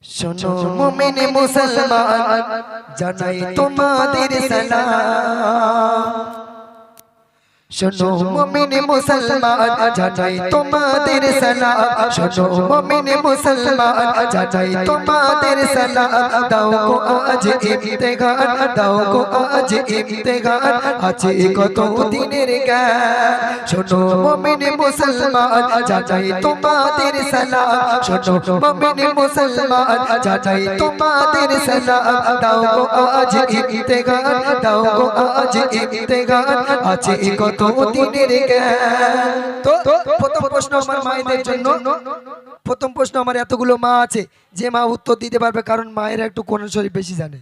শোনো মুমিন মুসলমান জানাই তোমাদের সালাম। শোনো মুমিন মুসলমান জানাই তোমাদের সালাম। শোনো মুমিন মুসলমান জানাই তোমাদের সালাম। দাও গো আজ ইমতিহান, দাও গো আজ ইমতিহান, আছে কত দিনের জ্ঞান। শোনো মুমিন মুসলমান জানাই তোমাদের সালাম। শোনো মুমিন মুসলমান জানাই তোমাদের সালাম। দাও গো আজ ইমতিহান, দাও গো আজ ইমতিহান, আছে কত দিনের জ্ঞান। তো প্রথম প্রশ্ন আমার মায়েদের জন্য। প্রথম প্রশ্ন, আমার এতগুলো মা আছে যে মা উত্তর দিতে পারবে, কারণ মায়েরা একটু কোরআন শরীফ বেশি জানে,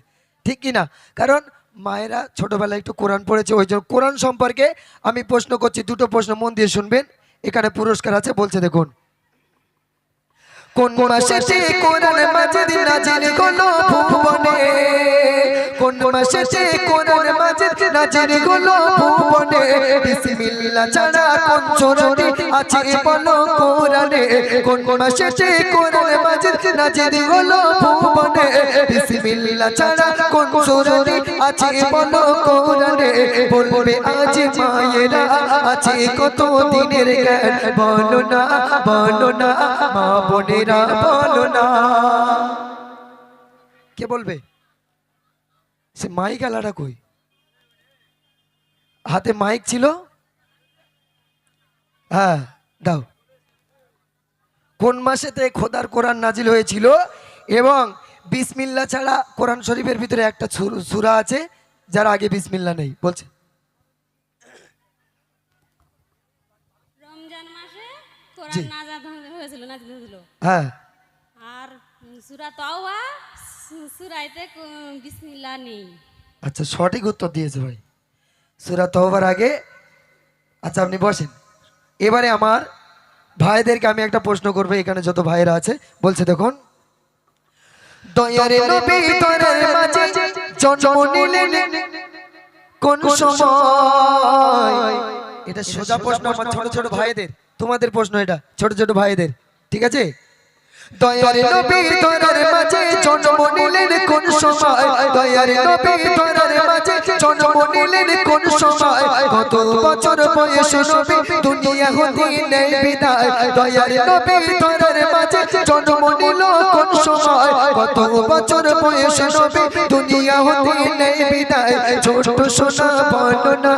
ঠিক কি না? কারণ মায়েরা ছোটবেলায় একটু কোরআন পড়েছে, ওই জন্য কোরআন সম্পর্কে আমি প্রশ্ন করছি। দুটো প্রশ্ন মন দিয়ে শুনবেন, এখানে পুরস্কার আছে। বলছে দেখুন, কোন মাসে কোরআন মাজিদ নাজিল হলো ভুবনে? কোন মাসে কোরআন মাজিদ নাজিল হলো ভুবনে? বিসমিল্লাহ ছাড়া কোন সূরাতে আছে বলো কোরআনে? কোন মাসে কোরআন মাজিদ নাজিল হলো ভুবনে? বিসমিল্লাহ ছাড়া কোন সূরাতে আছে বলো কোরআনে? বলবে আজ মায়েরা আছে কত দিনের জ্ঞান, বলো না বলো না মা বোনেরা বলো না। কে বলবে? সে মাইক আলাদা কই? হাতে মাইক ছিল? হ্যাঁ দাও। কোন মাসেতে খোদার কোরআন নাজিল হয়েছিল এবং বিসমিল্লাহ ছাড়া কোরআন শরীফের ভিতরে একটা সূরা আছে যার আগে বিসমিল্লাহ নেই? বলছে রমজান মাসে কোরআন নাজিল হয়েছিল। হ্যাঁ। আর সূরা তাওবা সূরাতে বিসমিল্লাহ নেই। আচ্ছা, সঠিক উত্তর দিয়েছে ভাই, সূরা তাওবার আগে। আচ্ছা আপনি বসেন। এবারে আমার ভাইদেরকে আমি একটা প্রশ্ন করবো, এখানে যত ভাইরা আছে। বলছে দেখুন, দয়ারে নবী তোরার মাঝে জন্ম নিলেন কোন সময়? এটা সোজা প্রশ্ন আমার ছোট ছোট ভাইদের, তোমাদের প্রশ্ন এটা ছোট ছোট ভাইদের, ঠিক আছে? দয়ারে নবী তোরার মাঝে জন্ম নিলেন কোন সময়? দয়ারে নবী তোরার মাঝে জন্ম নিলেন কোন সময়? কত বছর বয়স নবী দুনিয়া হতে নেই বিদায়? দয়ারে নবী তোরার মাঝে জন্ম নিল কোন সময়? কত বছর বয়স নবী দুনিয়া হতে নেই বিদায়? ছোট সোনা বলো না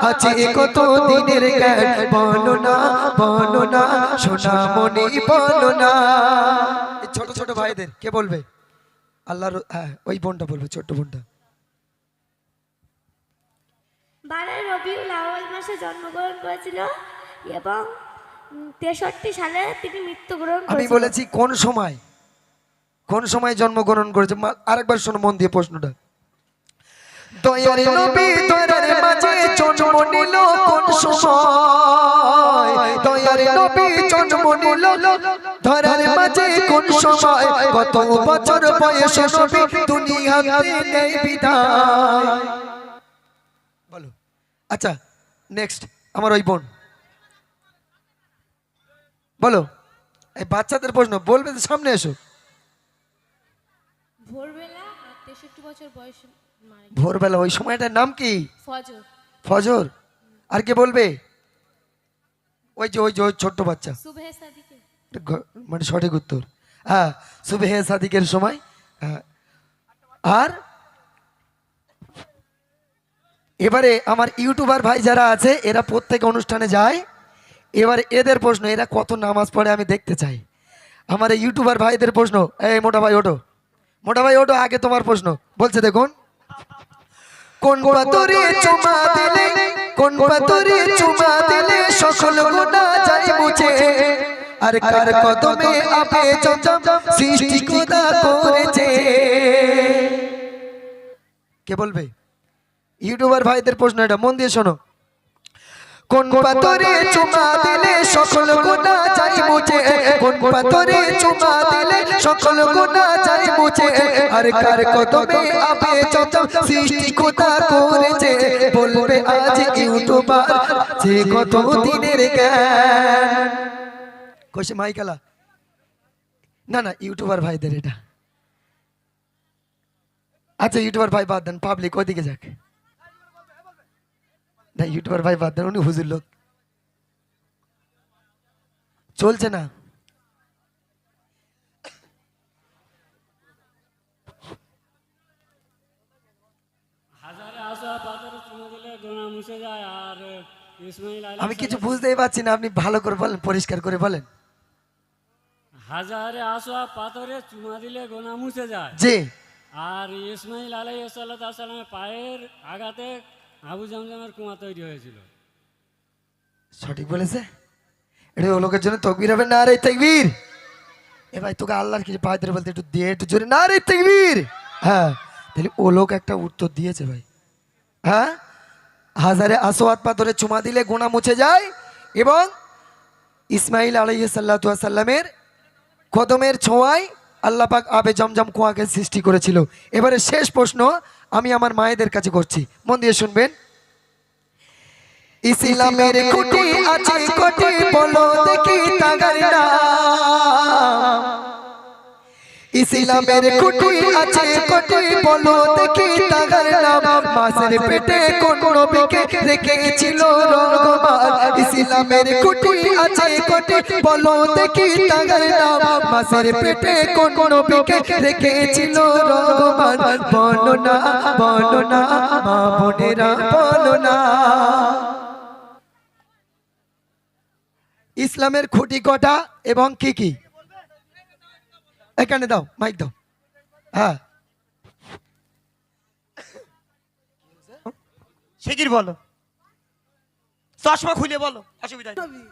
আছে কত দিনের জ্ঞান, বলো না বলো না সোনা মনি বলো না। ছোট ছোট ভাইদের কে বলবে? আল্লাহর, হ্যাঁ ওই বোনটা বলবে, ছোট্ট বোনটা। 12 রবিউল আউয়াল মাসে জন্মগ্রহণ করেছিল এবং 63 সালে তিনি মৃত্যুবরণ করেছিলেন। আমি বলেছি কোন সময়, কোন সময় জন্মগ্রহণ করেছে? আরেকবার শোনো মন দিয়ে প্রশ্নটা। দয়ারে নবী তোরার মাঝে জন্ম নিল কোন সময়? দয়ারে নবী জন্ম নিল ধরার মাঝে কোন সময়? কত বছর বয়স নবী দুনিয়াতে নেই বিদায়? বলো। আচ্ছা নেক্সট আমার ওই বোন বলো। এই বাচ্চাদের প্রশ্ন বলবে, সামনে এসো। ভোরবেলা আর 63 বছর বয়সে মারা গেছে। ভোরবেলা, ওই সময়টার নাম কি? ফজর। ফজর। আর কে বলবে? ওই যে ওই যে ওই ছোট্ট বাচ্চা, সুবহে সাদিকে। মানে সঠিক উত্তর। হ্যাঁ, সুবহে সাদিকের সময়। হ্যাঁ। আর এবারে আমার ইউটিউবার ভাই যারা আছে এরা প্রত্যেক অনুষ্ঠানে যায়। এবারে এদের প্রশ্ন, এরা কত নামাজ পড়ে আমি দেখতে চাই। আমার এই ইউটিউবার ভাইদের প্রশ্ন। এই মোটা ভাই ওঠো, মোটা ভাই ওঠো, আগে তোমার প্রশ্ন। বলছে দেখুন, কোন পাথরে চুমা দিলে, কোন পাথরে চুমা দিলে সকল গুনাহ যায় মুছে? আর কার কদমে আপে জমজম সৃষ্টি খোদা করেছে? কে বলবে? ইউটিউবার ভাইদের প্রশ্ন এটা, মন দিয়ে শোনো। কোন পাথরে চুমা দিলে সকল গুনাহ যায় মুছে? কোন পাথরে চুমা দিলে সকল গুনাহ যায় মুছে? আর কার কদমে আপে জমজম সৃষ্টি খোদা করেছে? বলবে আজ ইউটিউবার যে কত দিনের জ্ঞান। কইছে মাইকালা, না না ইউটিউবার ভাইদের এটা। আচ্ছা ইউটিউবার ভাই বাদ দেন, পাবলিক ওইদিকে যাক। না ইউটিউবার ভাই বাদ দেন, উনি হুজুর লোক, চলছে না। হাজারে আসা পাথরে চুমা দিলে গোনা মুছে যায়। আর ইসমাইল আমি কিছু বুঝতেই পারছি না, আপনি ভালো করে বলেন, পরিষ্কার করে বলেন। হাজারে আসা পাথরে চুমা দিলে গোনা মুছে যায়। জি। আর ইসমাইল আলাইহিসসালামের পায়ের আঘাতে আবু জামজামের কুয়া তৈরি হয়েছিল। সঠিক বলেছে। এটা ও লোকের জন্য তকবীর হবে, না রে তাকবীর। এ ভাই তোকে আল্লাহর কিছু পায়ে ধরে বলতে একটু দিয়ে একটু জোরে না রে তাকবীর। হ্যাঁ তাহলে ও লোক একটা উত্তর দিয়েছে ভাই। হ্যাঁ, হাজারে আসওয়াদ পাথরে চুমা দিলে গুনাহ মুছে যায় এবং ইসমাইল আলাইহিস সাল্লাতু ওয়াস সালামের কদমের ছোঁয়ায় আল্লাহ পাক আবে জমজম কুয়াকে সৃষ্টি করেছিল। এবারে শেষ প্রশ্ন আমি আমার মায়েদের কাছে করছি, মন দিয়ে শুনবেন। ইসলামের খুঁটি আছে কোটি, বলো দেখি তাগার নাম। ইসলামের খুঁটি আছে কোটি, বলো দেখি তাগার নাম। মাসের পেটে কোন নবীকে রেখেছিল রহমান। ইসলামের খুঁটি আছে কোটি, বলো দেখি তাগার নাম। মাসের পেটে কোন নবীকে রেখেছিল রহমান। বলো না বলো না মা বোনেরা বলো না। ইসলামের খুঁটি কটা এবং কি কি? এখানে দাও, মাইক দাও। হ্যাঁ শিগগির বলো, চশমা খুলে বলো, অসুবিধা নেই।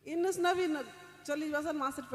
ইন্নুস নবী 40 বছর মাসের পেটে